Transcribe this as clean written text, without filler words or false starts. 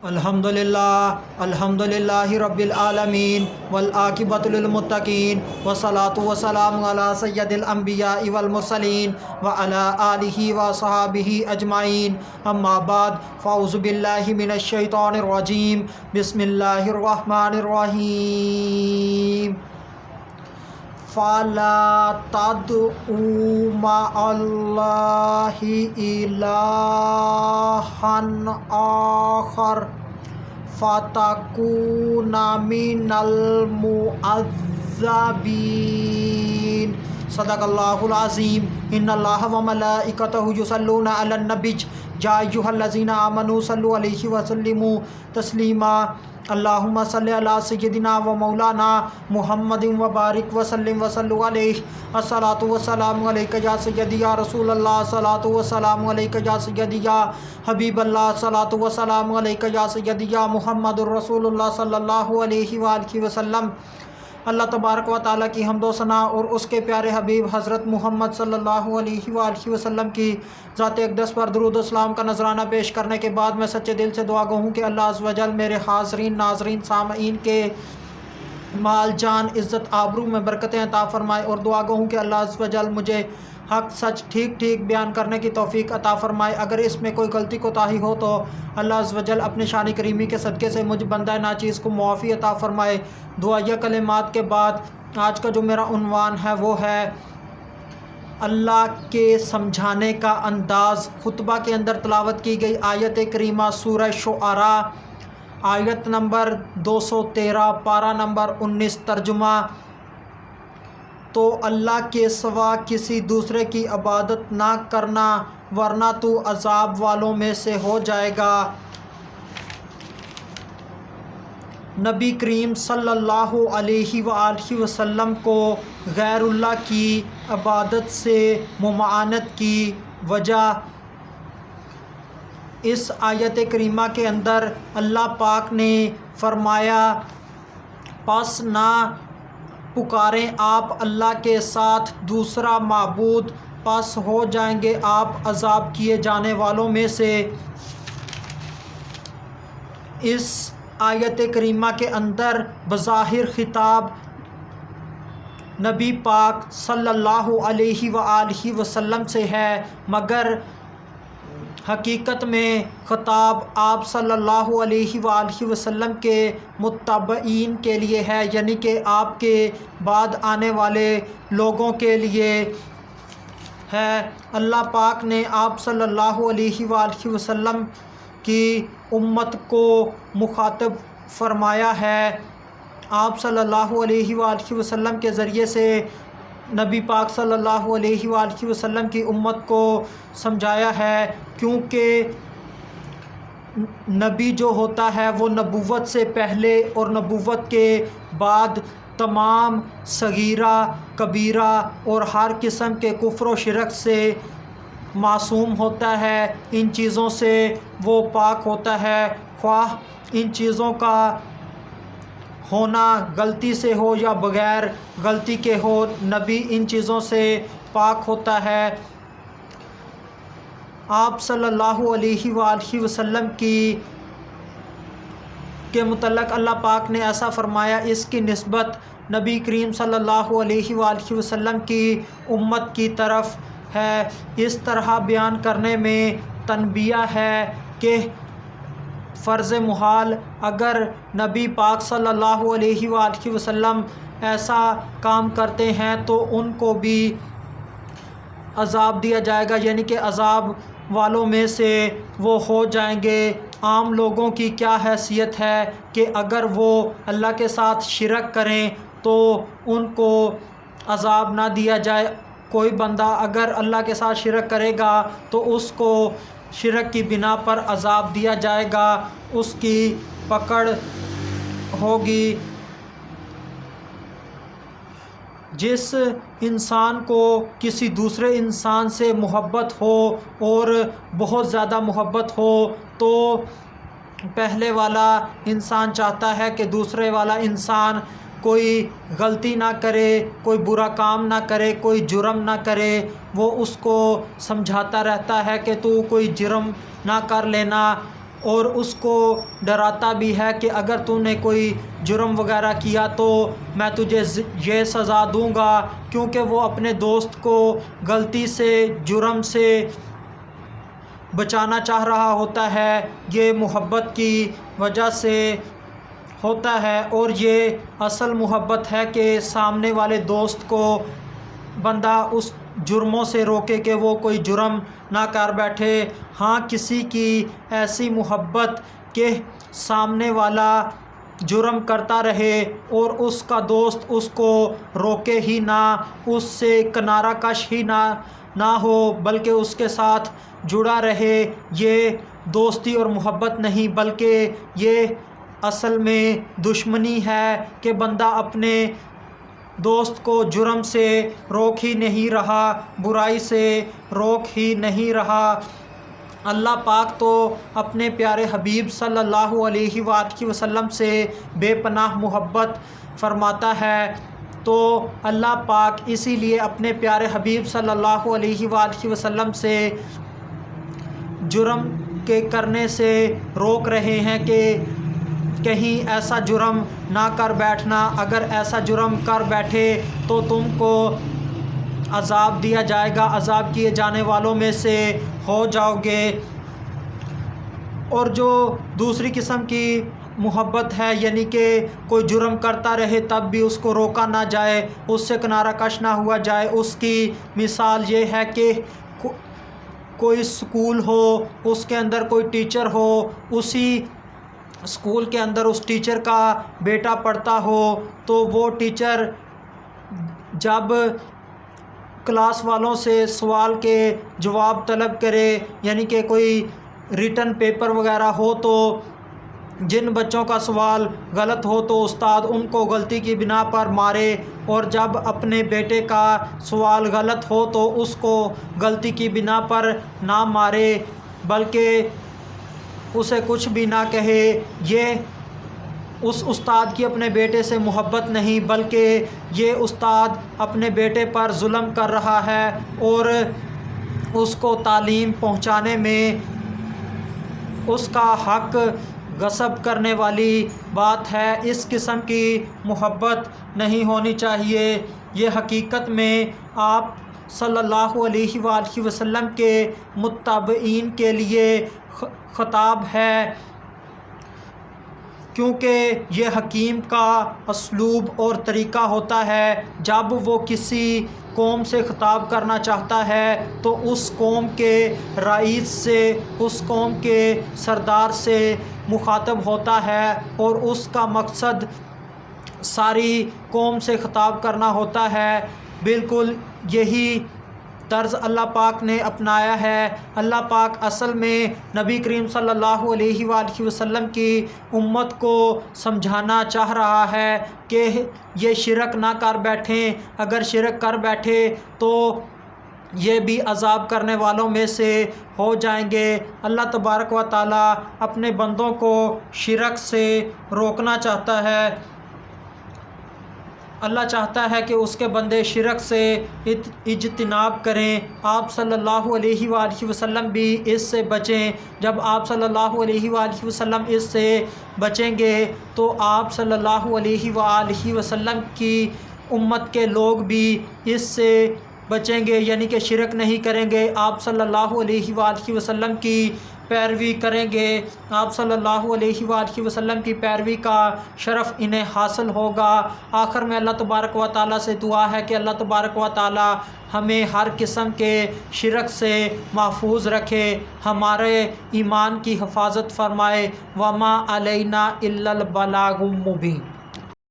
الحمدللہ رب العالمین والعاقبۃ للمتقین والصلاۃ والسلام علی سید الانبیاء والمرسلین وعلی آلہ وصحبہ اجمعین، اما بعد فاعوذ باللہ من الشیطان الرجیم، بسم اللہ الرحمن الرحیم۔ فَلَا تَدْعُوا مَعَ اللَّهِ إِلَٰهًا آخَرَ فَتَكُونَ مِنَ الْمُعَذَّبِينَ۔ صدق اللہ العظیم۔ ان اللہ وملائکتہ یصلون علی النبی یا ایھا الذین آمنوا صلوا علیہ وسلموا تسلیما۔ اللہم صلی علی سیدنا و مولانا محمد وبارک وسلم وصلوا علیہ۔ الصلاۃ والسلام علیک یا سیدی یا رسول اللہ، الصلاۃ والسلام علیک یا سیدی یا حبیب اللہ، الصلاۃ والسلام علیک یا سیدی یا محمد الرسول اللہ صلی اللہ علیہ وآلہ وسلم۔ اللہ تبارک و تعالیٰ کی حمد و ثنا اور اس کے پیارے حبیب حضرت محمد صلی اللہ علیہ وآلہ وسلم کی ذات اقدس پر درود و اسلام کا نذرانہ پیش کرنے کے بعد میں سچے دل سے دعا گو ہوں کہ اللہ عز و جل میرے حاضرین، ناظرین، سامعین کے مال، جان، عزت، آبرو میں برکتیں عطا فرمائے، اور دعا گو ہوں کہ اللہ عز و جل مجھے حق سچ ٹھیک بیان کرنے کی توفیق عطا فرمائے۔ اگر اس میں کوئی غلطی کوتاہی ہو تو اللہ عز و جل اپنے شان کریمی کے صدقے سے مجھ بندہ ناچیز کو معافی عطا فرمائے۔ دعائیہ کلمات کے بعد آج کا جو میرا عنوان ہے وہ ہے اللہ کے سمجھانے کا انداز۔ خطبہ کے اندر تلاوت کی گئی آیت کریمہ سورہ شعراء، آیت نمبر 213، پارہ نمبر 19۔ ترجمہ: تو اللہ کے سوا کسی دوسرے کی عبادت نہ کرنا ورنہ تو عذاب والوں میں سے ہو جائے گا۔ نبی کریم صلی اللہ علیہ وآلہ وسلم کو غیر اللہ کی عبادت سے ممانعت کی وجہ اس آیت کریمہ کے اندر اللہ پاک نے فرمایا، پس نہ پکاریں آپ اللہ کے ساتھ دوسرا معبود، پس ہو جائیں گے آپ عذاب کیے جانے والوں میں سے۔ اس آیت کریمہ کے اندر بظاہر خطاب نبی پاک صلی اللہ علیہ وآلہ وسلم سے ہے، مگر حقیقت میں خطاب آپ صلی اللہ علیہ وآلہ وسلم کے متبعین کے لیے ہے، یعنی کہ آپ کے بعد آنے والے لوگوں کے لیے ہے۔ اللہ پاک نے آپ صلی اللہ علیہ وآلہ وسلم کی امت کو مخاطب فرمایا ہے۔ آپ صلی اللہ علیہ وآلہ وسلم کے ذریعے سے نبی پاک صلی اللہ علیہ وآلہ وسلم کی امت کو سمجھایا ہے، کیونکہ نبی جو ہوتا ہے وہ نبوت سے پہلے اور نبوت کے بعد تمام صغیرہ، کبیرہ اور ہر قسم کے کفر و شرک سے معصوم ہوتا ہے۔ ان چیزوں سے وہ پاک ہوتا ہے، خواہ ان چیزوں کا ہونا غلطی سے ہو یا بغیر غلطی کے ہو، نبی ان چیزوں سے پاک ہوتا ہے۔ آپ صلی اللہ علیہ وآلہ وسلم کے متعلق اللہ پاک نے ایسا فرمایا، اس کی نسبت نبی کریم صلی اللہ علیہ وآلہ وسلم کی امت کی طرف ہے۔ اس طرح بیان کرنے میں تنبیہ ہے کہ فرض محال اگر نبی پاک صلی اللہ علیہ وآلہ وسلم ایسا کام کرتے ہیں تو ان کو بھی عذاب دیا جائے گا، یعنی کہ عذاب والوں میں سے وہ ہو جائیں گے۔ عام لوگوں کی کیا حیثیت ہے کہ اگر وہ اللہ کے ساتھ شرک کریں تو ان کو عذاب نہ دیا جائے۔ کوئی بندہ اگر اللہ کے ساتھ شرک کرے گا تو اس کو شرک کی بنا پر عذاب دیا جائے گا، اس کی پکڑ ہوگی۔ جس انسان کو کسی دوسرے انسان سے محبت ہو اور بہت زیادہ محبت ہو تو پہلے والا انسان چاہتا ہے کہ دوسرے والا انسان کوئی غلطی نہ کرے، کوئی برا کام نہ کرے، کوئی جرم نہ کرے۔ وہ اس کو سمجھاتا رہتا ہے کہ تو کوئی جرم نہ کر لینا، اور اس کو ڈراتا بھی ہے کہ اگر تو نے کوئی جرم وغیرہ کیا تو میں تجھے یہ سزا دوں گا، کیونکہ وہ اپنے دوست کو غلطی سے، جرم سے بچانا چاہ رہا ہوتا ہے۔ یہ محبت کی وجہ سے ہوتا ہے، اور یہ اصل محبت ہے کہ سامنے والے دوست کو بندہ اس جرموں سے روکے کہ وہ کوئی جرم نہ کر بیٹھے۔ ہاں، کسی کی ایسی محبت کہ سامنے والا جرم کرتا رہے اور اس کا دوست اس کو روکے ہی نہ، اس سے کنارہ کش ہی نہ ہو، بلکہ اس کے ساتھ جڑا رہے، یہ دوستی اور محبت نہیں، بلکہ یہ اصل میں دشمنی ہے کہ بندہ اپنے دوست کو جرم سے روک ہی نہیں رہا، برائی سے روک ہی نہیں رہا۔ اللہ پاک تو اپنے پیارے حبیب صلی اللہ علیہ وآلہ وسلم سے بے پناہ محبت فرماتا ہے، تو اللہ پاک اسی لیے اپنے پیارے حبیب صلی اللہ علیہ وآلہ وسلم سے جرم کے کرنے سے روک رہے ہیں کہ کہیں ایسا جرم نہ کر بیٹھنا، اگر ایسا جرم کر بیٹھے تو تم کو عذاب دیا جائے گا، عذاب کیے جانے والوں میں سے ہو جاؤ گے۔ اور جو دوسری قسم کی محبت ہے، یعنی کہ کوئی جرم کرتا رہے تب بھی اس کو روکا نہ جائے، اس سے کنارہ کش نہ ہوا جائے، اس کی مثال یہ ہے کہ کوئی اسکول ہو، اس کے اندر کوئی ٹیچر ہو، اسی اسکول کے اندر اس ٹیچر کا بیٹا پڑھتا ہو، تو وہ ٹیچر جب کلاس والوں سے سوال کے جواب طلب کرے، یعنی کہ کوئی ریٹن پیپر وغیرہ ہو، تو جن بچوں کا سوال غلط ہو تو استاد ان کو غلطی کی بنا پر مارے، اور جب اپنے بیٹے کا سوال غلط ہو تو اس کو غلطی کی بنا پر نہ مارے، بلکہ اسے کچھ بھی نہ کہے۔ یہ اس استاد کی اپنے بیٹے سے محبت نہیں، بلکہ یہ استاد اپنے بیٹے پر ظلم کر رہا ہے اور اس کو تعلیم پہنچانے میں اس کا حق غصب کرنے والی بات ہے۔ اس قسم کی محبت نہیں ہونی چاہیے۔ یہ حقیقت میں آپ صلی اللہ علیہ وآلہ وسلم کے متبعین کے لیے خطاب ہے، کیونکہ یہ حکیم کا اسلوب اور طریقہ ہوتا ہے، جب وہ کسی قوم سے خطاب کرنا چاہتا ہے تو اس قوم کے رئیس سے، اس قوم کے سردار سے مخاطب ہوتا ہے، اور اس کا مقصد ساری قوم سے خطاب کرنا ہوتا ہے۔ بالکل یہی طرز اللہ پاک نے اپنایا ہے۔ اللہ پاک اصل میں نبی کریم صلی اللہ علیہ وآلہ وسلم کی امت کو سمجھانا چاہ رہا ہے کہ یہ شرک نہ کر بیٹھیں، اگر شرک کر بیٹھے تو یہ بھی عذاب کرنے والوں میں سے ہو جائیں گے۔ اللہ تبارک و تعالی اپنے بندوں کو شرک سے روکنا چاہتا ہے۔ اللہ چاہتا ہے کہ اس کے بندے شرک سے اجتناب کریں۔ آپ صلی اللہ علیہ وآلہ وسلم بھی اس سے بچیں۔ جب آپ صلی اللہ علیہ وآلہ وسلم اس سے بچیں گے تو آپ صلی اللہ علیہ وآلہ وسلم کی امت کے لوگ بھی اس سے بچیں گے، یعنی کہ شرک نہیں کریں گے، آپ صلی اللہ علیہ وآلہ وسلم کی پیروی کریں گے۔ آپ صلی اللہ علیہ وآلہ وسلم کی پیروی کا شرف انہیں حاصل ہوگا۔ آخر میں اللہ تبارک و تعالیٰ سے دعا ہے کہ اللہ تبارک و تعالیٰ ہمیں ہر قسم کے شرک سے محفوظ رکھے، ہمارے ایمان کی حفاظت فرمائے۔ وما علینا الا البلاغ المبین۔